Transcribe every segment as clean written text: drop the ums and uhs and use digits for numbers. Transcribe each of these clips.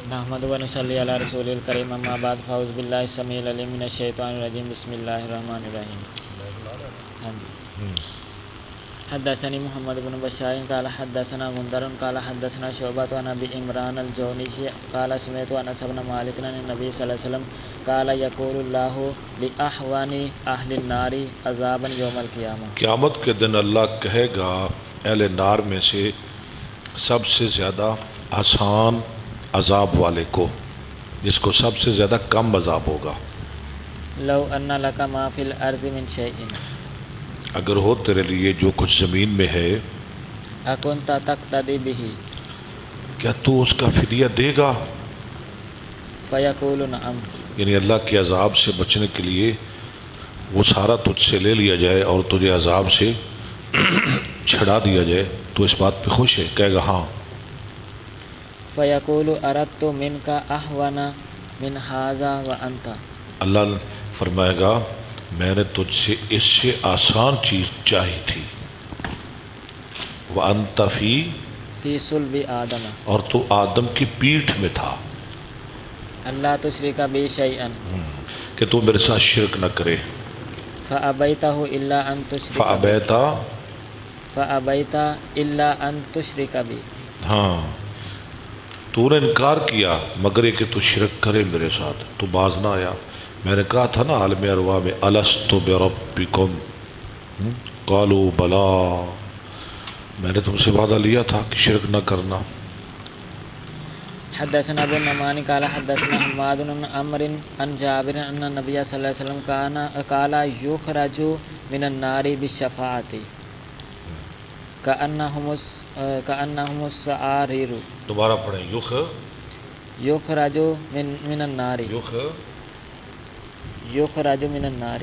نحمد و نصلی علی رسول الکریم اما بعد فاعوذ باللہ السمیع العلیم من الشیطان الرجیم بسم اللہ الرحمن الرحیم. ہاں جی. حدثني محمد بن بشار قال حدثنا غندر قال حدثنا شعبة عن ابي عمران الجوني قال سمعت انس بن مالك عن النبي صلى الله عليه وسلم قال يقول الله لاحوان اهل النار عذابا يوم القيامة. قیامت کے دن اللہ کہے گا اہل نار میں سے سب سے زیادہ آسان عذاب والے کو، جس کو سب سے زیادہ کم عذاب ہوگا. لو ان لك ما في الارض من شيء اگر ہو تیرے لیے جو کچھ زمین میں ہے، اكنت تقتدي به کیا تو اس کا فدیہ دے گا؟ فيقول نعم. یعنی اللہ کے عذاب سے بچنے کے لیے وہ سارا تجھ سے لے لیا جائے اور تجھے عذاب سے چھڑا دیا جائے، تو اس بات پہ خوش ہے؟ کہے گا ہاں. فيقول اردت منك اهون من هذا وانت. اللہ فرمائے گا میں نے تجھ سے اس سے آسان چیز چاہی تھی. وَأَنْتَ في صلب آدم اور تو آدم کی پیٹھ میں تھا. اللہ تشرک بی شیئا کہ تو میرے ساتھ شرک نہ کرے. فأبیتہ الا ان تشرک فأبیتہ الا ان تشرک بی. ہاں، تو نے انکار کیا مگر یہ کہ تو شرک کرے میرے ساتھ، تو باز نہ آیا. میں نے کہا تھا نا عالم ارواح میں الست بربکم قالوا بلا، میں نے تم سے وعدہ لیا تھا کہ شرک نہ کرنا. حدثنا ابو النعمان قال حدثنا حماد بن عمرو عن جابر ان النبي صلى الله عليه وسلم قال يخرج من النار بالشفاعة كأنهم السعارير. دوبارہ پڑھیں. يخرج من النار يخرج من النار.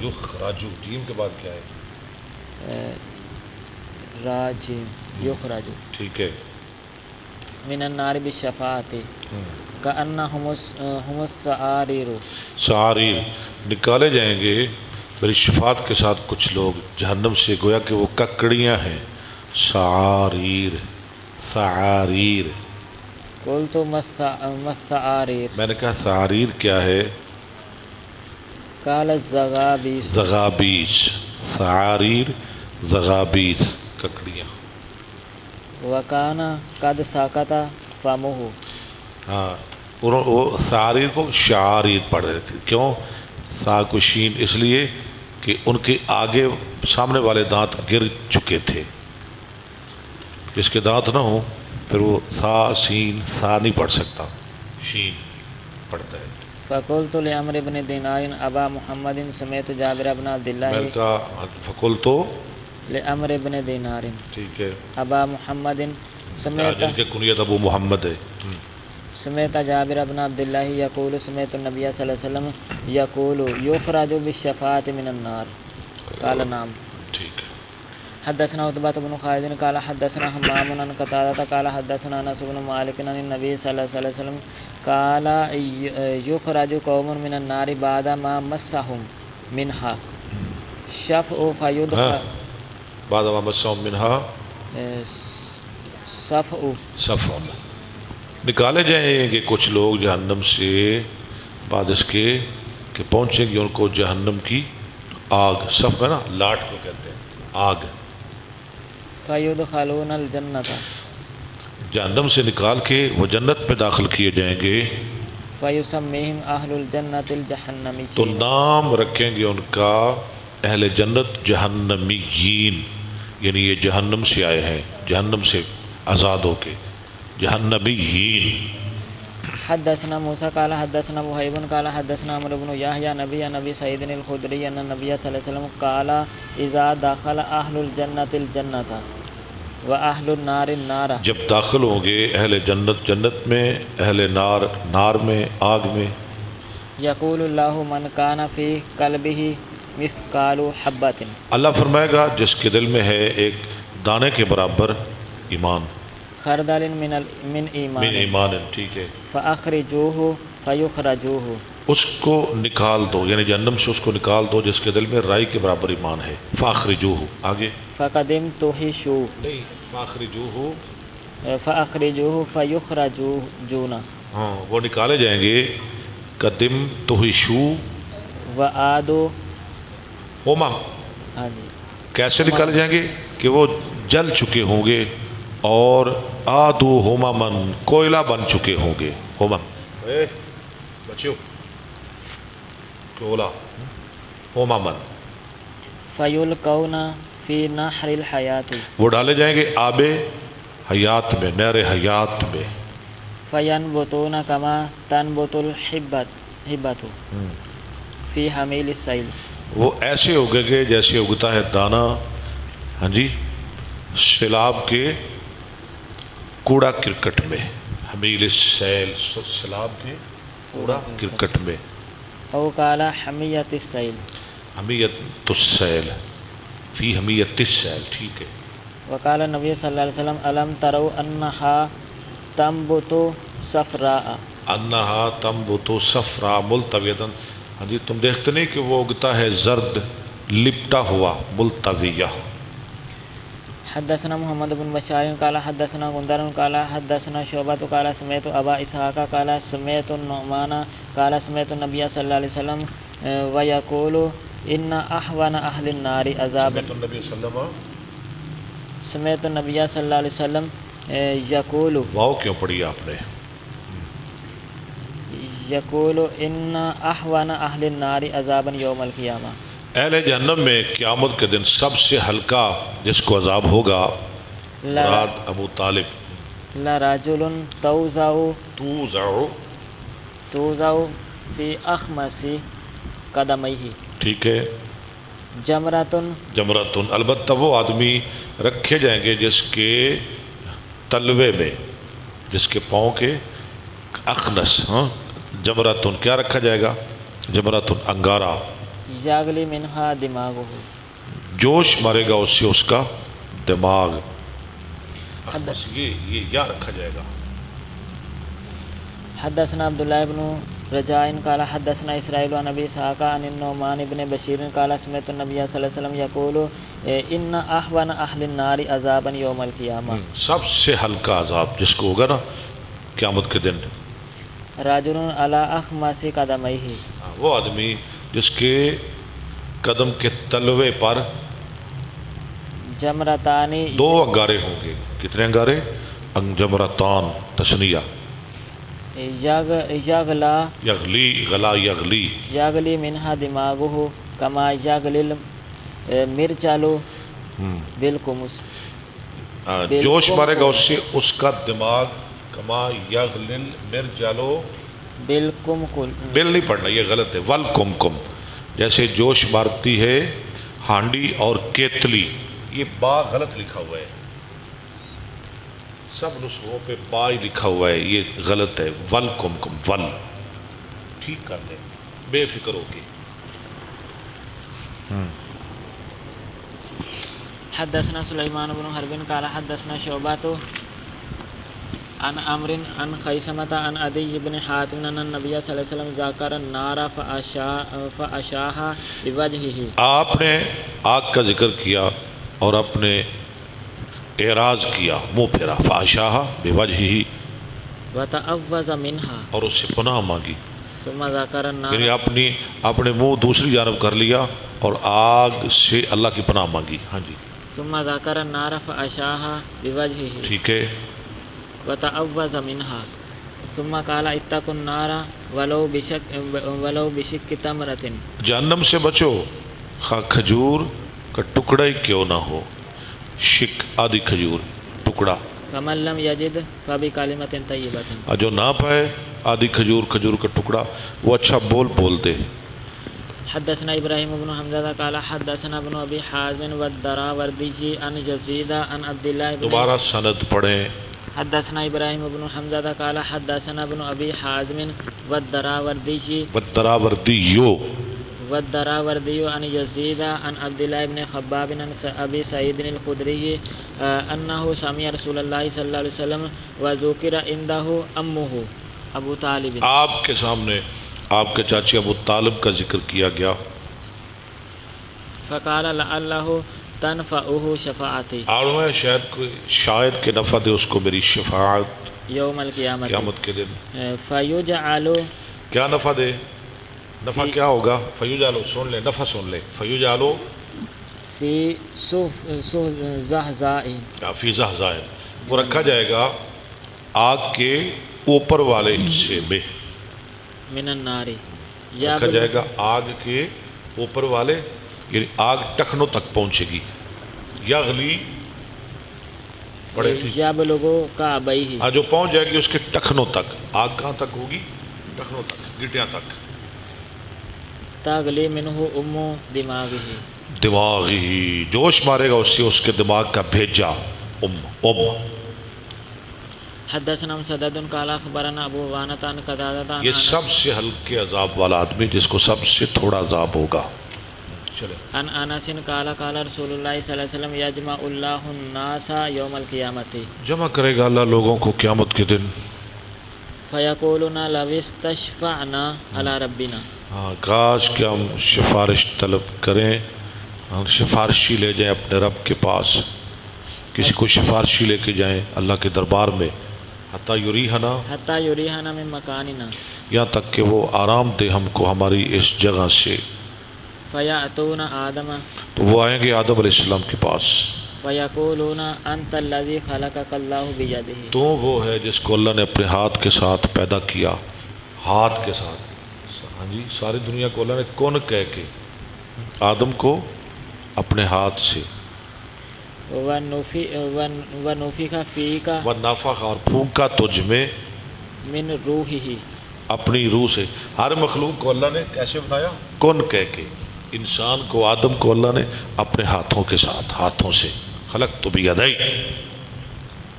یخرج جیم کے بعد کیا ہے؟ راجم. يخرج ٹھیک ہے. من النار بالشفاعة كأنهم السعارير. سعاریر نکالے جائیں گے میری شفاعت کے ساتھ کچھ لوگ جہنم سے، گویا کہ وہ ککڑیاں ہیں. سعاریر سعاریر. قلت ما السعارير میں نے کہا سعاریر کیا ہے؟ قال الزغابيس. زغابیس. سعاریر زغابیس ککڑیاں. وكان قد سقط فمه. ہاں، وہ سعاریر کو شعاریر پڑھ رہے تھے. کیوں؟ سا کو شین اس لیے کہ ان کے آگے سامنے والے دانت گر چکے تھے. جس کے دانت نہ ہوں پھر وہ سا سین سا نہیں پڑھ سکتا، شین پڑھتا ہے. فقلت لعمرو بن دینار ابا محمد سمعت جابر بن عبد میں الله. نے کہا فقل تو لعمرو بن دینار ٹھیک ہے، ابا محمد سمعت جن کے کنیت ابو محمد ہے. سمعت جابر بن عبد الله يقول سمعت النبي صلى الله عليه وسلم يقول يخرج بالشفاعة من النار. قال نعم. ٹھیک ہے. حدثنا عتبة بن خالد قال حدثنا حمام عن قتادة قال حدثنا انس بن مالك عن النبي صلى الله عليه وسلم قال يخرج قوم من النار بعد ما مسهم منها شفع فيدخل بعد ما مسهم منها صفع. نکالے جائیں گے کچھ لوگ جہنم سے بعد اس کے کہ پہنچیں گے ان کو جہنم کی آگ. صف ہے نا، لاٹ کو کہتے ہیں آگ. فيدخلون الجنة جہنم سے نکال کے وہ جنت میں داخل کیے جائیں گے. فيسميهم أهل الجنة تو الجحنميين. نام رکھیں گے ان کا اہل جنت جہنمیین، یعنی یہ جہنم سے آئے ہیں، جہنم سے آزاد ہو کے جہنمیین. حدثنا موسى قال حدثنا وهيب قال حدثنا عمرو بن يحيى نبي سعيد الخدري ان النبي صلى الله عليه وسلم قال اذا دخل اهل الجنة الجنة واهل النار النار. جب داخل ہوں گے اہل جنت جنت میں، اہل نار نار میں، آگ میں. يقول الله من كان في قلبه مثقال حبة. اللہ فرمائے گا جس کے دل میں ہے ایک دانے کے برابر ایمان. خردل من من ایمان. ایمان. ٹھیک ہے. فاخرجوه فيخرجوه. اس کو نکال دو، یعنی جہنم سے اس کو نکال دو جس کے دل میں رائی کے برابر ایمان ہے. فاخرجوہ. آگے فقدمت حشو. نہیں، فاخرجوہ فَأَخْرِجُوهُ فَيُخْرَجُونَ ہاں وہ نکالے جائیں گے قدم تہشو وَآدُوا ہوما، ہاں جی کیسے نکالے جائیں گے کہ وہ جل چکے ہوں گے اور آدو ہوما من کوئلہ بن چکے ہوں گے. ہوما بچیو کوئلہ ہوما من. فَيُلْقَوْنَ فِي نَحْرِ الْحَيَاةِ وہ ڈالے جائیں گے آب حیات میں، نہر حیات میں. فَيَنْبُتُونَ كَمَا تَنْبُتُ الْحِبَّةُ فِي حَمِيلِ السَّيْلِ وہ ایسے اگے گے جیسے اگتا ہے دانہ، ہاں جی، سیلاب کے کوڑا کرکٹ میں. حمیل السیل، سیلاب کے کوڑا کرکٹ میں. او قال حمیت السیل، حمیت السیل فی حمیت السیل، ٹھیک ہے. وقال نبی صلی اللہ علیہ وسلم الم تروا انہا تنبت صفراء، انہا تنبت صفراء ملتویۃ، ہاں جی تم دیکھتے نہیں کہ وہ اگتا ہے زرد لپٹا ہوا ملتویہ. حدثنا محمد بن بشار قال حدثنا غندر قال حدثنا شعبۃ قال سمعت ابا اسحاق قال سمعت النعمان قال سمعت النبي صلی اللہ علیہ وسلم ويقول ان احون اهل النار عذابا، سمعت النبی صلی اللہ علیہ وسلم یقول، واو کیوں پڑھی آپ نے؟ یقول ان احون اہل النار عذابا یوم القیامہ، اہل جہنم میں قیامت کے دن سب سے ہلکا جس کو عذاب ہوگا مراد ابو طالب. لرجل توزع توزع فی اخمص قدمیہ، ٹھیک ہے. جمرۃ جمرتن، البتہ وہ آدمی رکھے جائیں گے جس کے تلوے میں، جس کے پاؤں کے اخنس، ہاں جمرتن کیا رکھا جائے گا؟ جمرتن انگارہ. یغلی منہا دماغہ، جوش مارے گا اس سے اس کا دماغ. اخنس یہ کیا رکھا جائے گا؟ حدثنا عبداللہ بن رجاء قال حدثنا اسرائیل عن ابی اسحاق عن النعمان بن بشیر قال سمعت النبی صلی اللہ علیہ وسلم یقول ان احون اہل النار عذابا یوم القیامہ، سب سے ہلکا عذاب جس کو ہوگا نا قیامت کے دن، رجل علی اخمص قدمیہ، وہ آدمی جس کے قدم کے تلوے پر جمرتانی، دو انگارے ہوں گے. کتنے انگارے؟ جمرتان تثنیہ. یغلا یغلی، غلا یغلی، یغلی منہا دماغہ کما یغلی المرجل بالکمس، جوش مارے گا اس سے اس کا دماغ کما یغلی المرجل، بالکمکل، بل نہیں پڑھنا یہ غلط ہے، والکمکم، جیسے جوش مارتی ہے ہانڈی اور کیتلی. یہ با غلط لکھا ہوا ہے، سب نسخوں پہ با ہی لکھا ہوا ہے، یہ غلط ہے. والکمکم، ول ٹھیک کر دیں بے فکر ہو کے. حدثنا سلیمان بن حرب قال حدثنا شعبۃ عن عمرو عن خیثمۃ عن عدی بن حاتم ان النبی صلی اللہ علیہ وسلم ذکر النار فاشاها بوجهه، آپ نے آگ کا ذکر کیا اور اپنے اعراض کیا، منہ پھیرا. فاشاها بوجهه، وتعوذ منها، اور اس سے پناہ مانگی، ثم ذکر النار، یعنی اپنے منہ دوسری جانب کر لیا اور آگ سے اللہ کی پناہ مانگی. ہاں جی، ثم ذکر النار فاشاها بوجهه، ٹھیک ہے. وتعوذ منها، ثم قال اتقوا النار ولو بشق تمرۃ، جہنم سے بچو خواہ کھجور کا ٹکڑا ہی کیوں نہ ہو. شک آدھی کھجور ٹکڑا، فمن لم یجد فبکلمۃ طیبۃ، اور جو نہ پائے آدھی کھجور کا ٹکڑا وہ اچھا بول دے. حدثنا ابراہیم بن حمزہ قال حدثنا ابن ابی حازم والدراوردی عن یزید عن عبداللہ بن، دوبارہ سند پڑھیں. حدثنا ابراہیم بن حمزہ قال حدثنا ابن ابی حازم والدراوردی عن یزید عن عبداللہ بن خباب عن ابی سعید الخدری انہ سمع رسول اللہ صلی اللہ علیہ وسلم وذکر عندہ امہ ابو طالب، آپ کے سامنے آپ کے چاچی ابو طالب کا ذکر کیا گیا. فقال لعلہ تنفعه شفاعتی اور میں شاید کہ نفع دے اس کو میری شفاعت یوم القیامت قیامت کے دن۔ فیجعل کیا نفع دے؟ نفع کیا ہوگا؟ فیجعلو، سن لیں، نفع سن لیں، فیجعلو فی زحزاء فی زحزاء، وہ رکھا جائے گا آگ کے اوپر والے حصے میں، من النار رکھا جائے گا آگ کے اوپر والے، یعنی آگ ٹخنوں تک پہنچے گی، یغلی پڑے تھی یبلغو کعبیہ، ہاں جو پہنچ جائے گی اس کے ٹخنوں تک، آگ کہاں تک ہوگی؟ ٹخنوں تک، گٹیاں تک، تغلی منہ ام دماغہ، دماغی جوش مارے گا اس سے اس کے دماغ کا بھیجا، حدثنا مسدد قال اخبرنا ابو عوانة عن قتادة عن یہ سب سے ہلکے عذاب والا آدمی جس کو سب سے تھوڑا عذاب ہوگا۔ چلے عن انس قال قال رسول اللہ صلی اللہ علیہ وسلم یجمع اللہ الناس یوم القیامت جمع کرے گا اللہ لوگوں کو قیامت کے دن، فیقولون لو استشفعنا علی ربنا، ہاں کاش کہ ہم سفارش طلب کریں، ہم سفارشی لے جائیں اپنے رب کے پاس، کسی کو سفارشی لے کے جائیں اللہ کے دربار میں، حتی یریحنا، حتی یریحنا من مکاننا، یہاں تک کہ وہ آرام دے ہم کو ہماری اس جگہ سے، فیأتون آدم تو وہ آئیں گے آدم علیہ السلام کے پاس، فیقولون انت الذی خلقک اللہ بیدہ، تو وہ ہے جس کو اللہ نے اپنے ہاتھ کے ساتھ پیدا کیا، ہاتھ کے ساتھ، ہاں جی ساری دنیا کو اللہ نے کون کہہ کے آدم کو اپنے ہاتھ سے، ونفخ فیک ونفخ اور پھونکا تجھ میں من روحہ، اپنی روح سے، ہر مخلوق کو اللہ نے کیسے بنایا؟ کون کہہ کے، انسان کو آدم کو اللہ نے اپنے ہاتھوں کے ساتھ، ہاتھوں سے، خلقت بیدی،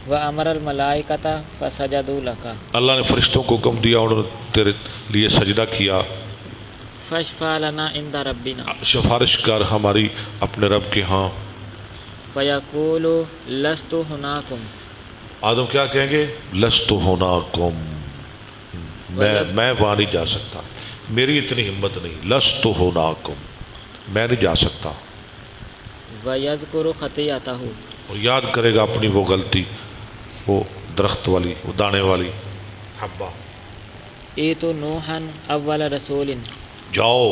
وامر الملائکۃ فسجدوا لک، اللہ نے فرشتوں کو حکم دیا انہوں نے تیرے لیے سجدہ کیا، فاشفع لنا عند ربنا، سفارش کر ہماری اپنے رب کے ہاں، فیقول لست ہناکم، آدم کیا کہیں گے؟ لست ہناکم، میں وہاں نہیں جا سکتا، میری اتنی ہمت نہیں، لست ہناکم، میں نہیں جا سکتا، ویذکر خطیئتہ، اور یاد کرے گا اپنی وہ غلطی، وہ درخت والی، وہ دانے والی حبہ، ایتو نوحا اول رسول جاؤ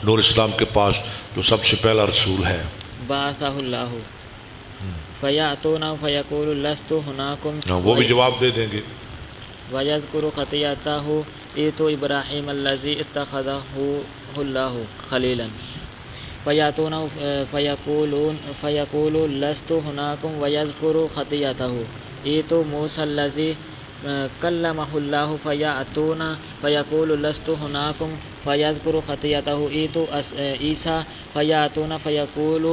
نور اسلام کے پاس جو سب سے پہلا رسول ہے، بعثہ اللہ، فیأتون فیقول لست ہناکم، وہ بھی جواب دے دیں گے، ویذکر خطیئتہ، ایتو ابراہیم الذی اتخذہ اللہ خلیلا، فیأتون فیقول لست ہناکم ویذکر خطیئتہ، ایتو موسیٰ الذی کلمہ اللہ، فیأتون فیقول لست ہناکم فیذکر خطیئتہ، ایتو عیسیٰ، فیأتون فیقول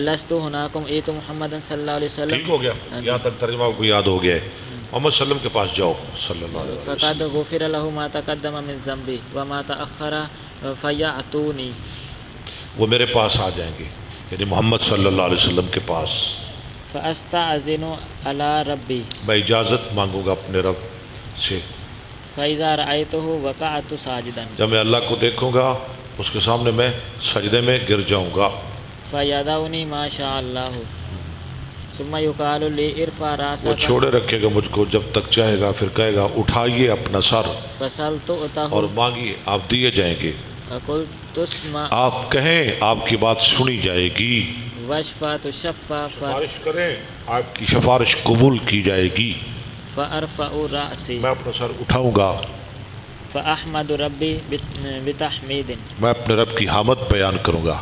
لست ہناکم، ایتو محمد صلی اللہ علیہ وسلم، ٹھیک ہو گیا، یہاں تک ترجمہ کو یاد ہو گیا ہے، محمد صلی اللہ علیہ وسلم کے پاس جاؤ صلی اللہ علیہ وسلم، فقد غفر له ما تقدم من ذنبی وما تأخر، فیأتونی، وہ میرے پاس آ جائیں گے، یعنی محمد صلی اللہ علیہ وسلم کے پاس، فاستأذن علی ربی، میں اجازت مانگوں گا اپنے رب سے، فإذا رأیتہ وقعت ساجدا، جب میں اللہ کو دیکھوں گا اس کے سامنے میں سجدے میں گر جاؤں گا، فیدعونی ما شاء اللہ، ثم یقال لی ارفع وہ راسک، چھوڑے رکھے گا مجھ کو جب تک چاہے گا، پھر کہے گا اٹھائیے اپنا سر فسل تؤتہ، اور مانگیے آپ دیے جائیں گے، فقل تسمع آپ کہیں آپ کی بات سنی جائے گی، واشفع تشفع، سفارش کریں آپ کی سفارش قبول کی جائے گی، فارفع رأسی، میں اپنا سر اٹھاؤں گا، فاحمد ربی بتحمید، میں اپنے رب کی حمد بیان کروں گا،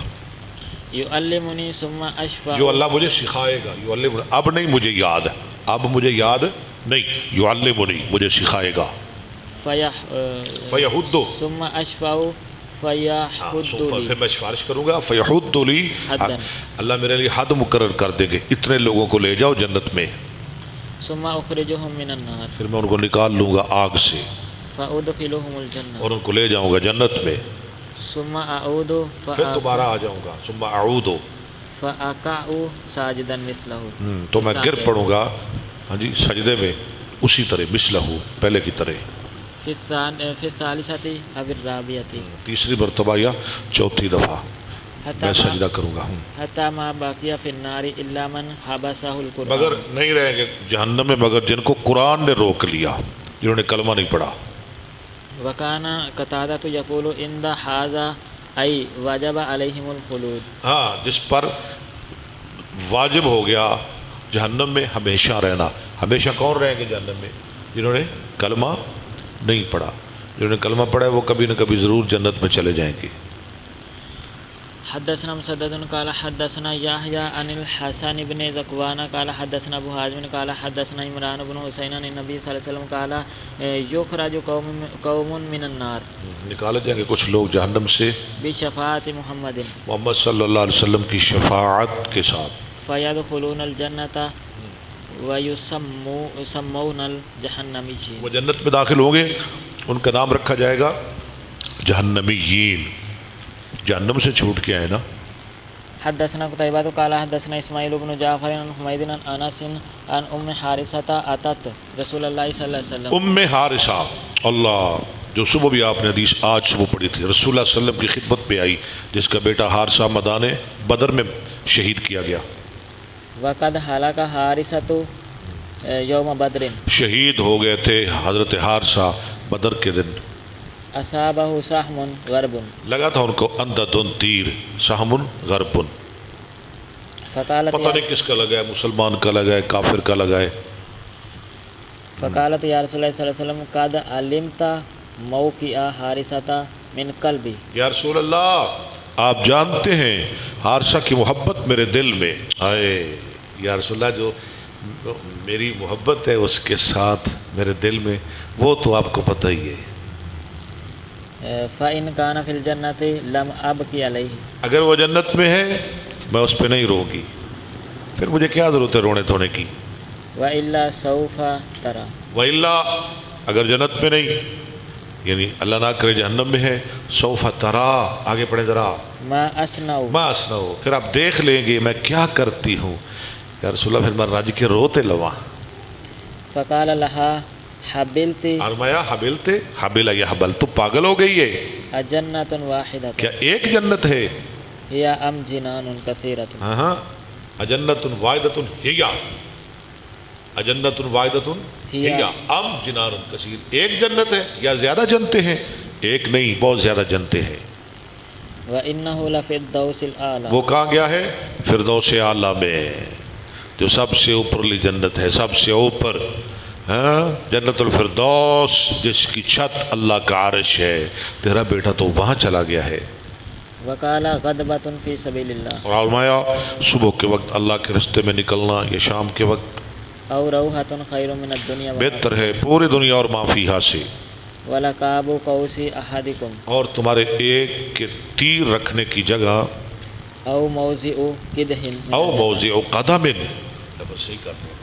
یعلمنی ثم اشفع، جو اللہ مجھے سکھائے گا، یعلمنی، اب نہیں مجھے یاد، اب مجھے یاد نہیں، یعلمنی مجھے سکھائے گا، فیحد، ثم اشفع فیحد لی، پھر میں سفارش کروں گا، فیحد لی، حداً، اللہ میرے لیے حد مقرر کر دیں گے، اتنے لوگوں کو لے جاؤ جنت میں، ثم اخرجہم من النار، پھر میں ان کو نکال لوں گا آگ سے فادخلہم الجنہ، اور ان کو لے جاؤں گا جنت میں، ثم اعود پھر دوبارہ آ جاؤں گا، ثم اعود، فاقع ساجدا مثلہ، تو میں گر پڑوں گا، ہاں جی سجدے میں اسی طرح، مثلہ پہلے کی طرح، فی الثالثۃ او الرابعۃ، تیسری مرتبہ یا چوتھی دفعہ، میں سجدہ کروں گا. حتی ما باقی فی النار الا من حبسہ القرآن. مگر نہیں رہیں گے جہنم میں مگر جن کو قرآن نے روک لیا، جنہوں نے کلمہ نہیں پڑھا. وکانا قتادہ یقول عند ھذا ای وجب علیہم الخلود. ہاں، جس پر واجب ہو گیا جہنم میں ہمیشہ رہنا. ہمیشہ کون رہیں گے جہنم میں؟ جنہوں نے کلمہ نہیں پڑھا. جنہوں نے کلمہ پڑھا ہے وہ کبھی نہ کبھی ضرور جنت میں چلے جائیں گے. حدثنا مسدد قال حدثنا یحیی عن الحسن بن ذکوان قال حدثنا ابو حازم قال حدثنا عمران بن حسین عن النبی صلی اللہ علیہ وسلم قال یخرج قوم من النار. نکالے جائیں گے کچھ لوگ جہنم سے بشفاعت محمد محمد صلی اللہ علیہ وسلم کی شفاعت کے ساتھ. فیدخلون الجنۃ ویسمون الجہنمیین. وہ جنت میں داخل ہوں گے، ان کا نام رکھا جائے گا جہنمیین. جہنم سے چھوٹ کے آئے نا. حدثنا قتيبة قال حدثنا اسماعيل بن جعفر عن حميد عن انس عن ام حارثة اتت رسول اللہ صلی اللہ علیہ وسلم. ام حارثہ، اللہ، جو صبح بھی آپ نے حدیث آج صبح پڑھی تھی، رسول اللہ صلی اللہ علیہ وسلم کی خدمت پہ آئی، جس کا بیٹا حارثہ میدان بدر میں شہید کیا گیا. وقد ہلاک حارثة یوم بدر. شہید ہو گئے تھے حضرت حارثہ بدر کے دن. اصابہ سہم غرب. لگا تھا ان کو اندھدھن تیر، سہم غرب. فقالت پتہ نہیں کس کا لگا ہے، مسلمان کا لگا ہے، کافر کا لگا ہے. فقالت یا رسول اللہ صلی اللہ علیہ وسلم قد علمت موقع حارثة من قلبی. یا رسول اللہ، آپ جانتے ہیں حارثہ کی محبت میرے دل میں. آئے یا رسول اللہ، جو میری محبت ہے اس کے ساتھ میرے دل میں، وہ تو آپ کو پتہ ہی ہے. فَإِنْ كَانَ فِي الْجَنَّةِ لَمْ أَبْكِ عَلَيْهِ. اگر وہ جنت میں ہے میں اس پہ نہیں رو گی، پھر مجھے کیا ضرورت ہے رونے دھونے کی. وَإِلَّا سَوْفَ تَرَى. وَإِلَّا، اگر جنت میں نہیں، یعنی اللہ نہ کرے جہنم میں ہے، سوف ترا، آگے پڑھیں ذرا، مَا أَصْنَعُ. ما اسنو، پھر آپ دیکھ لیں گے میں کیا کرتی ہوں. یا رسول اللہ، پھر میں رج کے روتے لواں. فقال لها حبلت فرمایا حبلتے، حبل یحبل، تو پاگل ہو گئی ہے، اجنۃ واحدۃ کیا ایک جنت ہے؟ ہی ام جنان کثیرۃ. ہاں ہاں، اجنت واحدۃ ہی، اجنت واحدۃ ہی ام جنان کثیر. ایک جنت ہے یا زیادہ جنتے ہیں؟ ایک نہیں، بہت زیادہ جنتے ہیں. وَإِنَّهُ لَفِي الدَّوْسِ الْأَعْلَى. وہ کہاں گیا ہے؟ فردوس اعلیٰ میں، جو سب سے اوپرلی جنت ہے، سب سے اوپر. ہاں، جنت الفردوس، جس کی چھت اللہ کا عرش ہے. تیرا بیٹا تو وہاں چلا گیا ہے. وَقَالَ غَدْبَةٌ فِي سَبِيلِ اللَّهِ. اور فرمایا صبح کے وقت اللہ کے راستے میں نکلنا یا شام کے وقت أَوْ رَوْحَةٌ خَيْرٌ مِنَ الدُّنْيَا بہتر ہے پوری دنیا اور ما فیہا سے. وَلَقَابُ قَوْسِ أَحَدِكُمْ. اور تمہارے ایک کے تیر رکھنے کی جگہ، أَوْ مَوْضِعُ قِدْحٍ. او موضع قدم، صحیح کرتے ہیں،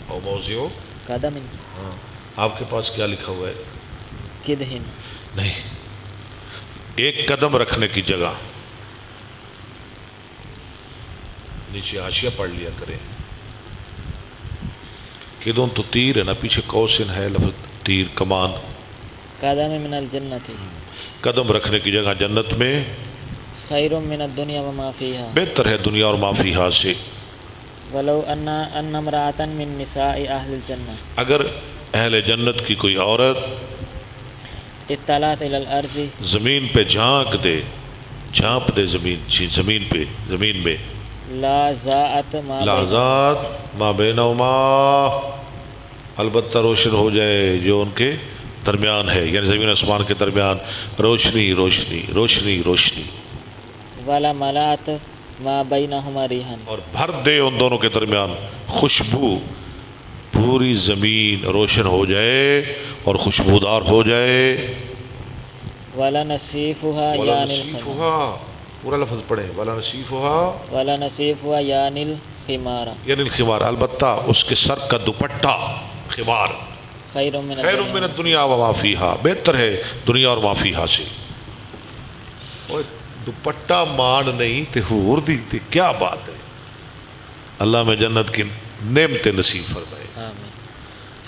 او موضع قدم. آپ کے پاس کیا لکھا ہوا ہے؟ قدحٍ. نہیں، ایک قدم رکھنے کی جگہ. نیچے حاشیہ پڑھ لیا کریں. قدم تو تیر ہے نا، پیچھے قوسن ہے لفظ تیر، کمان. قدم من الجنت. قدم رکھنے کی جگہ جنت میں خیر من الدنیا وما فیہا. بہتر ہے دنیا اور ما فیہا سے. ولو ان امرأة من نساء اہل الجنہ. اگر اہل جنت کی کوئی عورت اطلعت الی الارض. زمین پہ جھانک دے، جھانپ دے زمین پہ، زمین میں، لا زاعت ما لحظات ما بینہما، البتہ روشن ہو جائے جو ان کے درمیان ہے، یعنی زمین آسمان کے درمیان روشنی روشنی روشنی روشنی. ولا ملات ما بینہما ریحا. اور بھر دے ان دونوں کے درمیان خوشبو، پوری زمین روشن ہو جائے اور خوشبودار ہو جائے. ولا نصیفها ولا یعنی الخمار. نصیفها، پورا لفظ پڑھیں، ولا نصیفها، ولا نصیفها یعنی الخمار. یعنی الخمار، البتہ اس کے سر کا دوپٹہ خمار. خیر من خیر من الدنیا وما فیہا، بہتر ہے دنیا اور ما فیہا سے. اوہ دوپٹہ مان نہیں تے حور دی تے کیا بات ہے. اللہ میں جنت کی نعمت نصیب فرمائے. آمین.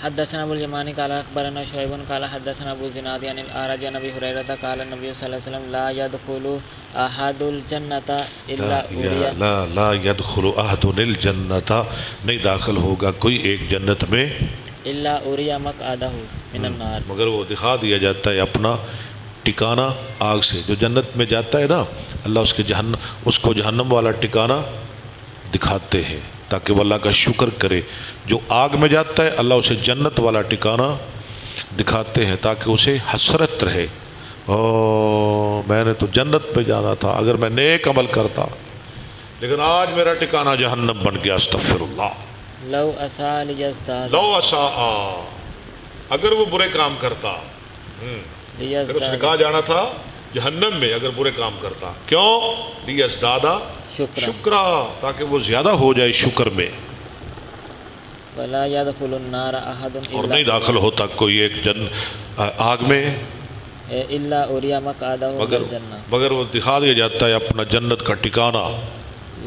حدثنا ابو اليماني قال اخبرنا شعيب قال حدثنا ابو الزناد عن الاعرج عن ابي هريره قال النبي صلى الله عليه وسلم لا يدخل احد الجنه الا اوريا لا يدخل احد الجنت، نہیں داخل ہوگا کوئی ایک جنت میں الا اوريا مقعده من النار، مگر وہ دکھا دیا جاتا ہے اپنا ٹھکانہ آگ سے. جو جنت میں جاتا ہے نا اللہ اس کو جہنم والا ٹھکانہ دکھاتے ہیں تاکہ وہ اللہ کا شکر کرے. جو آگ میں جاتا ہے اللہ اسے جنت والا ٹھکانہ دکھاتے ہیں تاکہ اسے حسرت رہے، میں نے تو جنت پہ جانا تھا اگر میں نیک عمل کرتا، لیکن آج میرا ٹھکانہ جہنم بن گیا. استغفر اللہ. لو اساء لیزداد، لو اساء، اگر وہ برے کام کرتا پھر اس نے کہا جانا تھا جہنم میں اگر برے کام کرتا. کیوں؟ لیزداد شکرا، تاکہ وہ زیادہ ہو جائے شکر میں. ولا يدخل النار احد اور نہیں داخل ہوتا کوئی ایک آگ میں الا اوريا مقعده من الجنہ، مگر وہ دکھا دیا جاتا ہے اپنا جنت کا ٹھکانہ.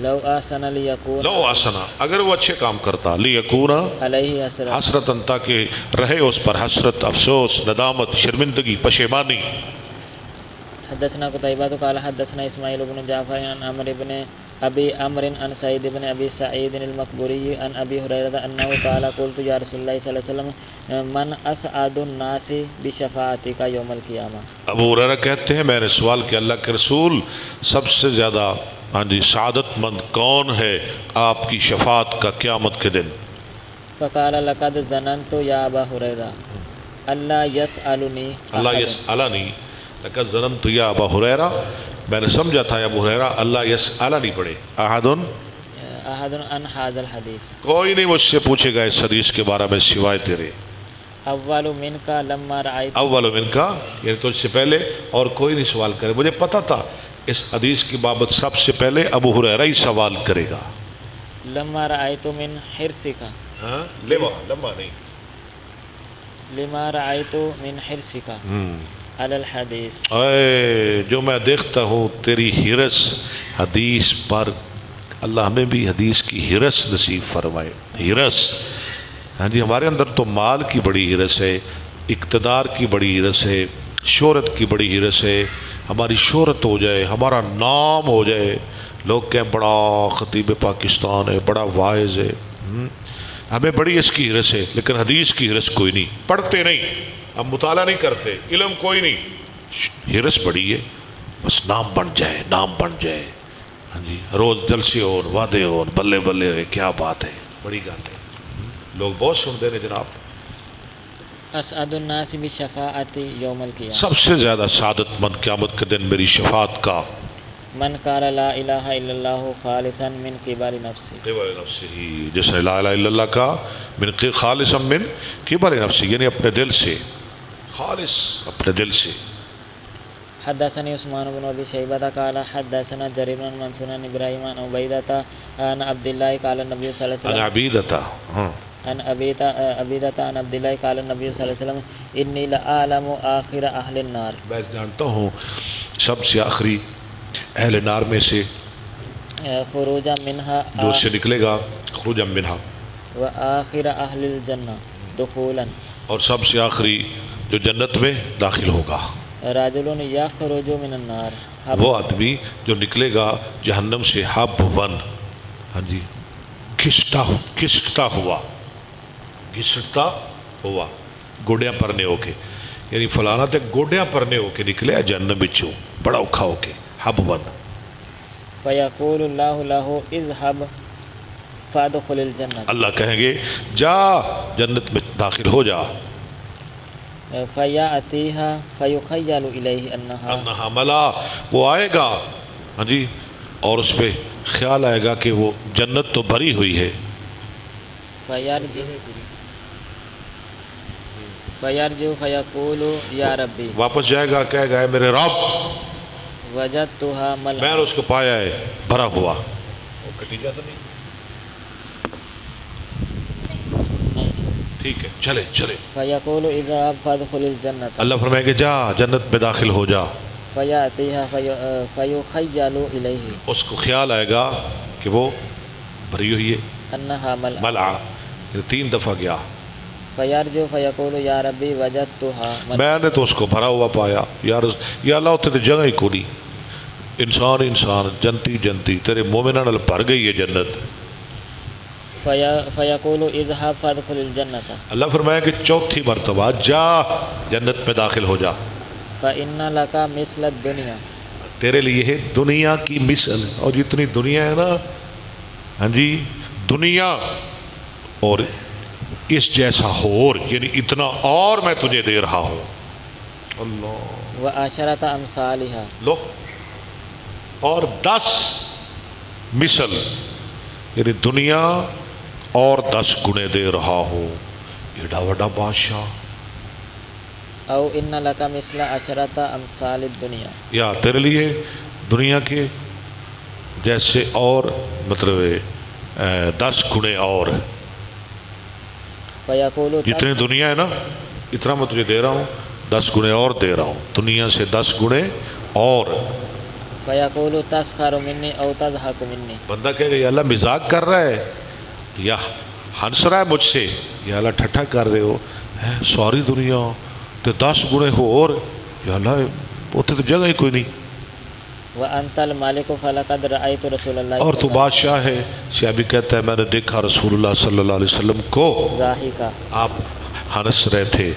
لو احسن لیکون، لو احسنا، اگر وہ اچھے کام کرتا، لیکون علیہ حسرت، حسرتاً، تاکہ رہے اس پر حسرت، افسوس، ندامت، شرمندگی، پشیمانی. حدثنا قتيبة قال حدثنا اسماعيل بن جعفر عن عمرو بن ابي عمرو عن سعيد بن ابي سعيد المقبوري عن ابي هريرة انه قال قلت يا رسول الله صلى الله عليه وسلم من اسعد الناس بشفاعتك يوم القيامة. ابو ہریرہ کہتے ہیں میں نے سوال کیا اللہ کے رسول سب سے زیادہ سعادت مند کون ہے آپ کی شفاعت کا قیامت کے دن؟ فقال لقد ظننت يا ابا هريرة اللہ يسألني، اللہ يسألني، لقد ظننت یا ابا ہریرہ، میں نے سمجھا تھا یا ابو ہریرہ اللہ یسألنی پڑھے. احد عن هذا الحديث، کوئی نہیں مجھ سے پوچھے گا اس حدیث کے بارے میں سوائے تیرے. اول منکا لما رأیت، اول منکا یعنی تجھ سے پہلے اور کوئی نہیں سوال کرے. مجھے پتا تھا اس حدیث کی بابت سب سے پہلے ابو ہریرہ ہی سوال کرے گا. لما رأیت من حرصک، لما نہیں، لما رأیت من حرصک علی الحدیث، اے جو میں دیکھتا ہوں تیری ہرس حدیث پر. اللہ ہمیں بھی حدیث کی ہرس نصیب فرمائے. ہرس، ہاں جی، ہمارے اندر تو مال کی بڑی ہرس ہے، اقتدار کی بڑی ہرس ہے، شہرت کی بڑی ہرس ہے. ہماری شہرت ہو جائے، ہمارا نام ہو جائے، لوگ کہیں بڑا خطیب پاکستان ہے، بڑا واعظ ہے. ہمیں بڑی اس کی ہرس ہے، لیکن حدیث کی ہرس کوئی نہیں. پڑھتے نہیں، ہم مطالعہ نہیں کرتے، علم کوئی نہیں، ہرس بڑی ہے، بس نام بن جائے، نام بن جائے. ہاں جی، روز جلسے ہو، وعدے ہو، بلے بلے ہوئے، کیا بات ہے، بڑی بات ہے. لوگ بہت سنتے ہیں جناب. اسعد الناس بشفاعت یوم القیامہ، سب سے زیادہ سعادت مند قیامت کے دن میری شفاعت کا. من قال لا الہ الا اللہ خالصا من قبل نفسی، جس نے لا الہ الا اللہ کا من خالصا من قبل نفسی، یعنی اپنے دل سے، خالص اپنے دل سے. حدثني عثمان بن ابي شيبة قال حدثنا جرير بن منصور عن ابراهيم عن عبيدة عن عبد الله قال النبي صلى الله عليه وسلم، عن عبیدتا، عن عبيدة عن عبد الله قال النبي صلى الله عليه وسلم اني لأعلم آخر اهل النار، میں جانتا ہوں سب سے آخری اہل نار میں سے خروجا منها، جو سے نکلے گا، خروجا منہا، وآخر اهل الجنة دخولا، اور سب سے آخری جو جنت میں داخل ہوگا. رجل یخرج من النار، وہ آدمی جو نکلے گا جہنم سے حب ون، ہاں جی، گھسٹتا ہوا، گوڑیاں پرنے ہو کے، یعنی فلانا تے گوڑیاں پرنے ہو کے نکلے جہنم بچوں بڑا اوکھا ہو کے، حب ون. فیقول اللہ له اذهب فادخل الجنہ، اللہ کہیں گے جا جنت میں داخل ہو جا. فیاتیها فیخیل الیہ انہا ملا، وہ آئے گا، ہاں جی، اور اس پہ خیال آئے گا کہ وہ جنت تو بھری ہوئی ہے. فیرجو فیقول یا ربی، واپس جائے گا، کہے گا اے میرے رب، وجدتها میں ملأ، نے اس کو پایا ہے بھرا ہوا. ٹھیک ہے، چلے چلے. فیقول اذهب فادخل الجنہ، اللہ فرمائے گے جا جنت میں داخل ہو جا. فیاتیها فیخیل الیہ، اس کو خیال آئے گا کہ وہ بھری ہوئی ہے، انہا ملأ، ملعا، 3 دفعہ گیا. فیرجو فیقول یا ربی وجدتها میں نے تو اس کو بھرا ہوا پایا، یا اللہ اتنے جگہ ہی کوئی انسان انسان جنتی جنتی، تیرے مومنہ نال بھر گئی ہے جنت۔ فیقول اذهب فادخل الجنت اللہ فرمایا کہ چوتھی مرتبہ جا جنت میں داخل ہو جا، فإن لك مثل الدنیا، تیرے لیے ہے دنیا کی مثل، اور جتنی دنیا ہے نا، ہاں جی، دنیا اور اس جیسا اور، یعنی اتنا اور میں تجھے دے رہا ہوں۔ اللہ، وعشرۃ امثالها، لو، اور 10 مثل، یعنی دنیا اور 10 گنے دے رہا ہوں۔ ایڈا وڈا بادشاہ، او ان لک مثل عشرۃ امثال الدنیا، یا تیرے لیے دنیا کے جیسے اور، مطلب 10 گنے اور، فیقول جتنے دنیا ہے نا اتنا میں تجھے دے رہا ہوں، 10 گنے اور دے رہا ہوں، دنیا سے 10 گنے اور۔ فیقول تسخر منی او تضحک منی، بندہ کہے گا یا اللہ مزاق کر رہا ہے یا ہنس رہا ہے مجھ سے، یا اللہ ٹھٹھا کر رہے ہو، سوری دنیا تے 10 گنے ہو اور، یا اللہ اتنے تو جگہ ہی کوئی نہیں، وانت المالک فلقد رأیت رسول اللہ اور تو بادشاہ ہے۔ شعبی کہتا ہے میں نے دیکھا رسول اللہ صلی اللہ علیہ وسلم کو، ضاحکا، آپ ہنس رہے تھے،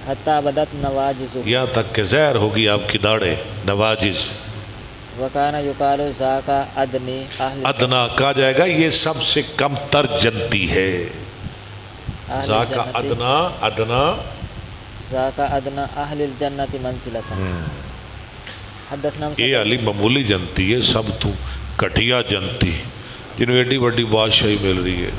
حتی بدت نواجزہ، یہاں تک کہ ظاہر ہوگی آپ کی داڑھیں، نواجز۔ وکان یقال ذاک ادنی اہل ادنا کہا جائے گا یہ سب سے کم تر جنتی ہے، اہل ذاک الجنت، ادنا، ادنا ذاک ادنا اہل الجنت منزلۃ۔ حدثنا یہ علی معمولی جنتی ہے، سب تو کٹیا جنتی جنہوں ایڈی وڈی بادشاہی مل رہی ہے،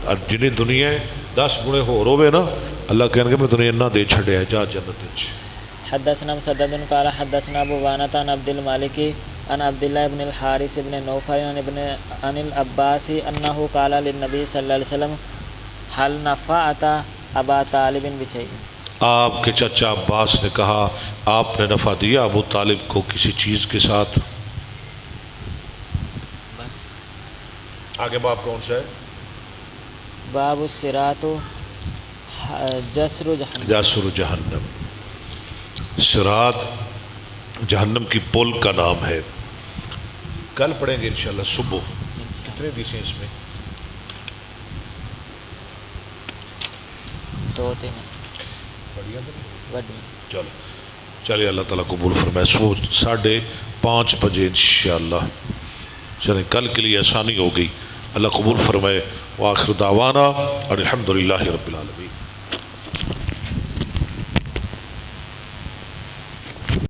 اور جنہیں دنیا 10 گنے ہو روے نا، اللہ کہنے کہ میں تنہیں نہ دے چھڑیا، جا جنت وچ۔ حدثنا مسدد قال حدثنا ابو وانۃ عن عبد المالک عن عبد الله بن الحارث بن نوفل عن العباس انه قال للنبي صلی اللہ علیہ وسلم هل نفعت ابا طالب بشيء، آپ کے چچا عباس نے کہا آپ نے نفع دیا ابو طالب کو کسی چیز کے ساتھ؟ آگے باب کون سا ہے؟ باب الصراط جسر جہنم، جاسر جہنم، صراط جہنم کی پل کا نام ہے۔ کل پڑھیں گے انشاءاللہ صبح۔ کتنے حدیث ہیں اس میں؟ 2-3 پڑھیا وڈی۔ چلو چلیے، اللہ تعالیٰ قبول فرمائے۔ صبح 5:30 بجے انشاءاللہ۔ چلیں کل کے لیے آسانی ہو گئی، اللہ قبول فرمائے۔ وآخر دعوانا الحمدللہ رب العالمین۔